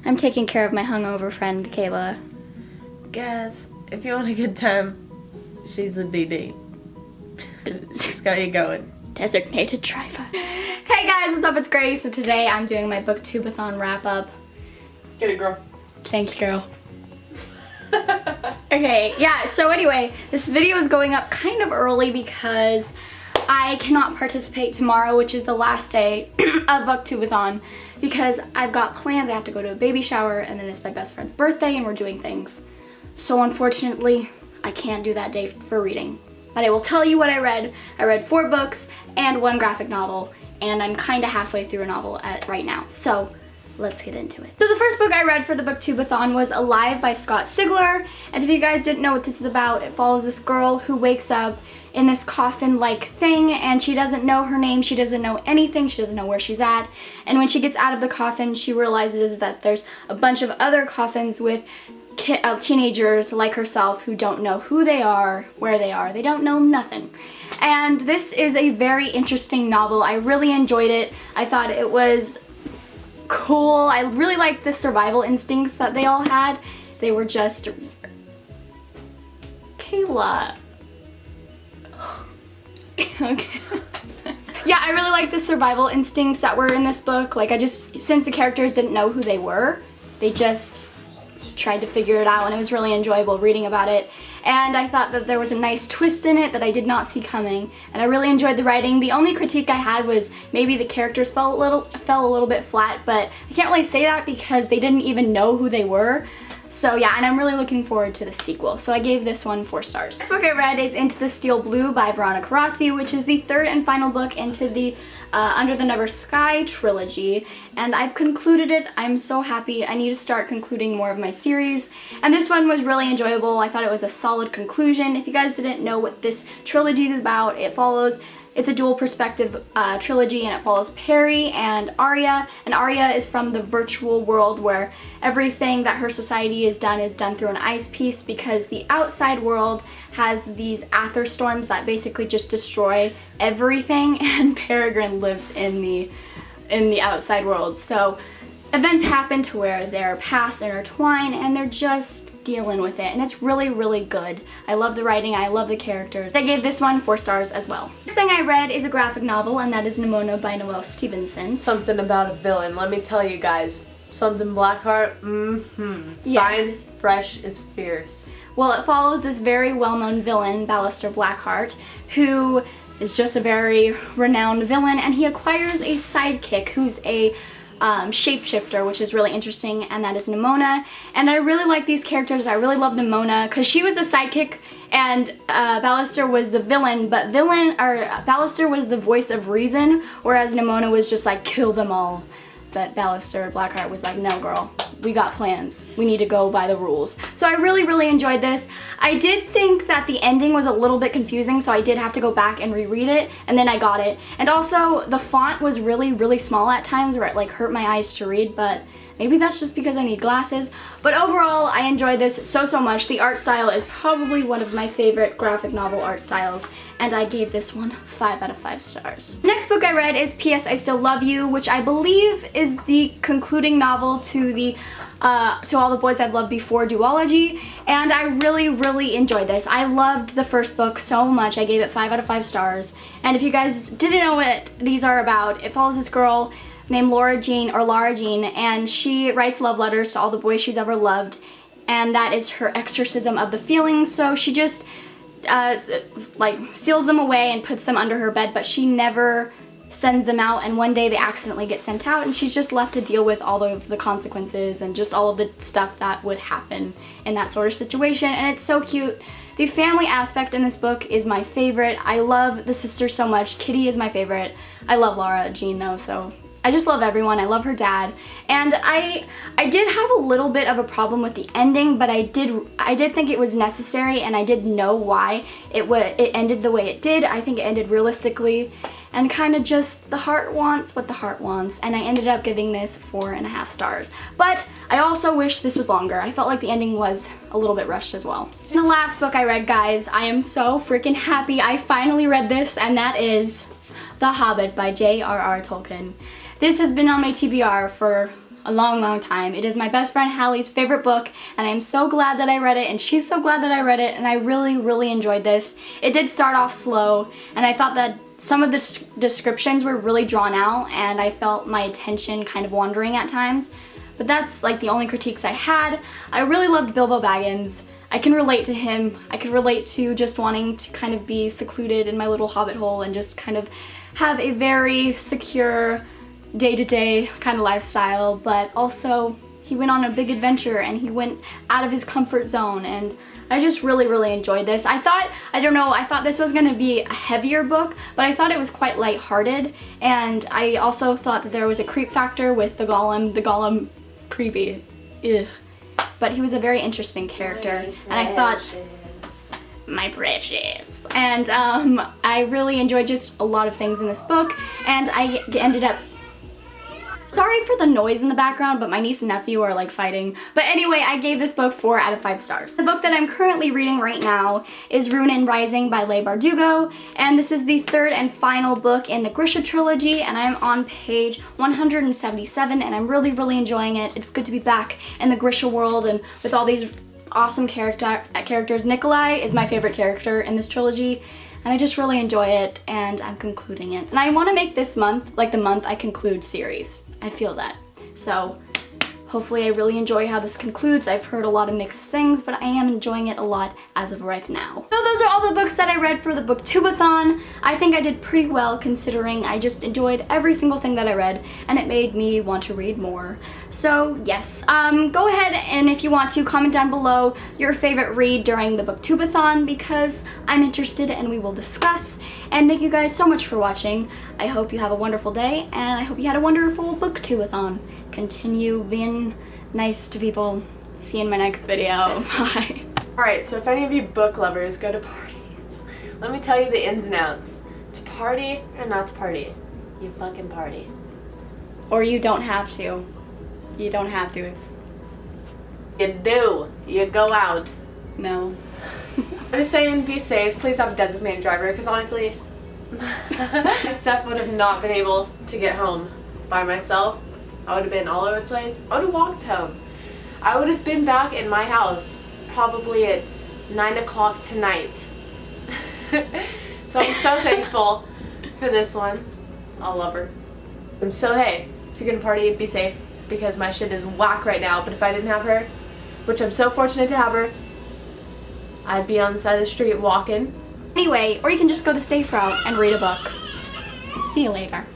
I'm taking care of my hungover friend, Kayla. Guys, if you want a good time, she's a DD. She's got you going. Designated driver. Hey guys, what's up? It's Grace. So today I'm doing my Booktube-A-Thon Wrap Up. Get it, girl. Thanks, girl. Okay, yeah, so anyway, this video is going up kind of early because I cannot participate tomorrow, which is the last day of Booktube-A-Thon, because I've got plans. I have to go to a baby shower, and then it's my best friend's birthday, and we're doing things. So unfortunately, I can't do that day for reading. But I will tell you what I read. I read 4 books and 1 graphic novel, and I'm kind of halfway through a novel right now. So let's get into it. So the first book I read for the Booktube-A-Thon was Alive by Scott Sigler. And if you guys didn't know what this is about, it follows this girl who wakes up in this coffin-like thing, and she doesn't know her name, she doesn't know anything, she doesn't know where she's at. And when she gets out of the coffin, she realizes that there's a bunch of other coffins with teenagers like herself who don't know who they are, where they are. They don't know nothing. And this is a very interesting novel. I really enjoyed it. I thought it was cool. I really liked the survival instincts that they all had. They were just... Kayla. Okay. Yeah, I really liked the survival instincts that were in this book. Like, since the characters didn't know who they were, they just tried to figure it out, and it was really enjoyable reading about it. And I thought that there was a nice twist in it that I did not see coming, and I really enjoyed the writing. The only critique I had was maybe the characters fell a little bit flat, but I can't really say that because they didn't even know who they were. So yeah, and I'm really looking forward to the sequel. So I gave this one 4 stars. Next book I read is Into the Steel Blue by Veronica Rossi, which is the 3rd and final book into the Under the Never Sky trilogy. And I've concluded it. I'm so happy. I need to start concluding more of my series. And this one was really enjoyable. I thought it was a solid conclusion. If you guys didn't know what this trilogy is about, it's a dual perspective trilogy, and it follows Perry and Arya. And Arya is from the virtual world where everything that her society is done through an ice piece, because the outside world has these aether storms that basically just destroy everything, and Peregrine lives in the outside world. So events happen to where their paths intertwine, and they're just dealing with it, and it's really, really good. I love the writing, I love the characters. I gave this one 4 stars as well. Next thing I read is a graphic novel, and that is Nimona by Noelle Stevenson. Something about a villain. Let me tell you guys, something Blackheart, Yes. Fine, fresh is fierce. Well, it follows this very well-known villain, Ballister Blackheart, who is just a very renowned villain, and he acquires a sidekick who's a shapeshifter, which is really interesting, and that is Nimona. And I really like these characters. I really love Nimona because she was a sidekick, and Ballister was the villain, but Ballister was the voice of reason, whereas Nimona was just like, kill them all. But Ballister Blackheart was like, no girl, we got plans. We need to go by the rules. So I really, really enjoyed this. I did think that the ending was a little bit confusing, so I did have to go back and reread it, and then I got it. And also, the font was really, really small at times where it like hurt my eyes to read, but maybe that's just because I need glasses. But overall, I enjoyed this so much. The art style is probably one of my favorite graphic novel art styles, and I gave this one 5 out of 5 stars. Next book I read is P.S. I Still Love You, which I believe is the concluding novel to the To All the Boys I've Loved Before duology, and I really, really enjoyed this. I loved the first book so much. I gave it 5 out of 5 stars. And if you guys didn't know what these are about, it follows this girl named Lara Jean, and she writes love letters to all the boys she's ever loved, and that is her exorcism of the feelings. So she just like seals them away and puts them under her bed, but she never sends them out, and one day they accidentally get sent out, and she's just left to deal with all of the consequences and just all of the stuff that would happen in that sort of situation. And it's so cute. The family aspect in this book is my favorite. I love the sisters so much. Kitty is my favorite. I love Lara Jean though, so I just love everyone. I love her dad. And I did have a little bit of a problem with the ending, but I did think it was necessary, and I did know why it ended the way it did. I think it ended realistically, and kind of just the heart wants what the heart wants, and I ended up giving this 4.5 stars. But I also wish this was longer. I felt like the ending was a little bit rushed as well. And the last book I read, guys, I am so freaking happy I finally read this, and that is The Hobbit by J.R.R. Tolkien. This has been on my TBR for a long, long time. It is my best friend Hallie's favorite book, and I'm so glad that I read it, and she's so glad that I read it, and I really, really enjoyed this. It did start off slow, and I thought that some of the descriptions were really drawn out, and I felt my attention kind of wandering at times. But that's like the only critiques I had. I really loved Bilbo Baggins. I can relate to him. I could relate to just wanting to kind of be secluded in my little hobbit hole and just kind of have a very secure day-to-day kind of lifestyle, but also he went on a big adventure and he went out of his comfort zone, and I just really, really enjoyed this. I thought this was gonna be a heavier book, but I thought it was quite lighthearted, and I also thought that there was a creep factor with the Gollum creepy, ugh. But he was a very interesting character, and I thought, my precious. And I really enjoyed just a lot of things in this book, and I ended up, sorry for the noise in the background, but my niece and nephew are like fighting. But anyway, I gave this book 4 out of 5 stars. The book that I'm currently reading right now is Rune and Rising by Leigh Bardugo, and this is the 3rd and final book in the Grisha trilogy, and I'm on page 177, and I'm really, really enjoying it. It's good to be back in the Grisha world and with all these awesome characters. Nikolai is my favorite character in this trilogy, and I just really enjoy it, and I'm concluding it. And I want to make this month like the month I conclude series. I feel that. So hopefully I really enjoy how this concludes. I've heard a lot of mixed things, but I am enjoying it a lot as of right now. So those are all the books that I read for the Booktubeathon. I think I did pretty well considering I just enjoyed every single thing that I read, and it made me want to read more. So yes, go ahead and if you want to comment down below your favorite read during the Booktubeathon, because I'm interested and we will discuss. And thank you guys so much for watching. I hope you have a wonderful day, and I hope you had a wonderful Booktubeathon. Continue being nice to people. See you in my next video. Bye. Alright, so if any of you book lovers go to parties, let me tell you the ins and outs. To party or not to party? You fucking party. Or you don't have to. You don't have to. You do. You go out. No. I'm just saying, be safe. Please have a designated driver, because honestly, my stuff would have not been able to get home by myself. I would have been all over the place. I would have walked home. I would have been back in my house probably at 9 o'clock tonight. So I'm so thankful for this one. I'll love her. So hey, if you're gonna party, be safe, because my shit is whack right now. But if I didn't have her, which I'm so fortunate to have her, I'd be on the side of the street walking. Anyway, or you can just go the safe route and read a book. See you later.